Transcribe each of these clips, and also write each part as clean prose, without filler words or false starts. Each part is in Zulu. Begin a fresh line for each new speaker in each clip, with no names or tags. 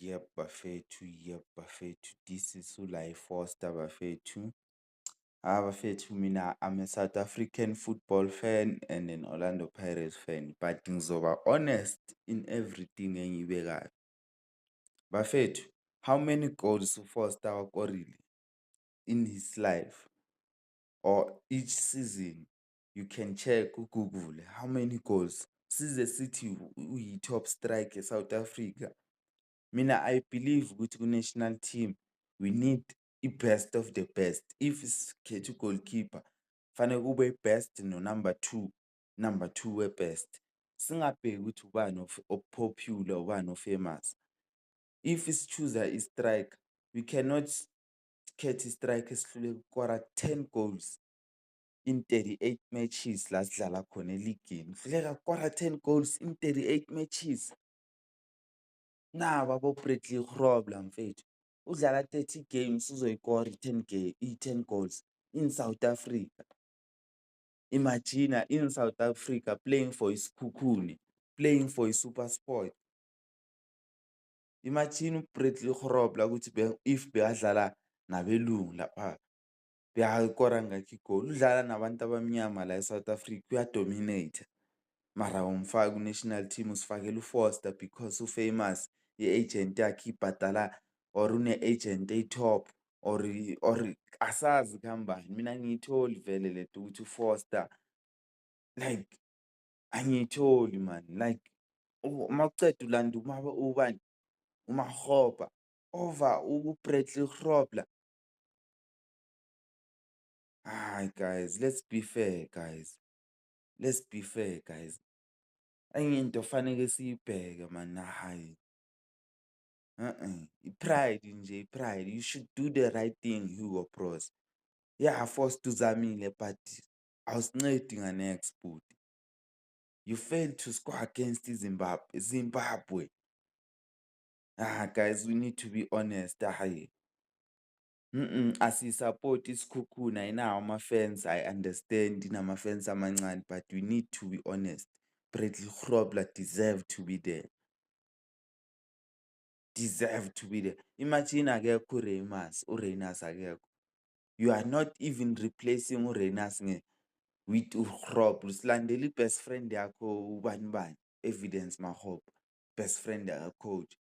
Yep bafethu. This is Ulay Foster bafethu. Bafethu mina I'm a South African football fan and an Orlando Pirates fan, but ngizoba honest in everything engiyibekayo. Bafethu, how many goals uFoster wakorile in his life or each season? You can check Google how many goals. Size sithi uyi-top striker South Africa. Mina I believe ukuthi ku-national team we need i-best of the best. If sikhethe goalkeeper fanele kube i-best no-number two we-best. Singabheki ukuthi ubani opopular ubani ofamous. If si-choose-a i-striker, we cannot khetha i-striker esihluleka ukukora 10 goals in 38 matches la sidlala khona eligini. Kuhluleka ukukora 10 goals in 38 matches. Naba bo-Bradley Grobler mfethu. Udlala 30 games uzoyikora i-10 goals in South Africa. Imagine in South Africa playing for isikhukhuni, playing for iSuperSport. Imagine uBradley Grobler ukuthi if bekadlala nabelungu lapha bekayikora ngakho igoli. Udlala nabantu abamnyama la eSouth Africa uyadominate. Mara umfaka ku-national team usifakela uFoster because ufamous, i-agent yakhe ibhadala or une-agent eyi-top or asazi kuhambani. Mina angiyitholi vele lento ukuthi uFoster like angiyitholi man. Like makuceda ulanda ubani uMakgopa over uBradley Grobler. Hayi guys, let's be fair guys. Let's be fair guys. Enye into fanele siyibheke man, hayi. I-pride nje, i-pride. You should do the right thing, Hugo Bros. Yeah, forced uzamile but awusincedi nga-next booty. You failed to score against Zimbabwe. Guys, we need to be honest. Hayi. Asisupport isikhukhuna. Ayinawo ama-fans, I understand inama-fans amancane, but we need to be honest. Bradley Grobler deserve to be there. Deserve to be there. Imagine akekho uReynolds akekho. You are not even replacing uReynolds with uGrobler. Usilandela i-best friend yakho ubani, Evidence Makgopa. Best friend coach.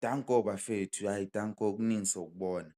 Danko bafethu, hayi danko kuningi sokubona.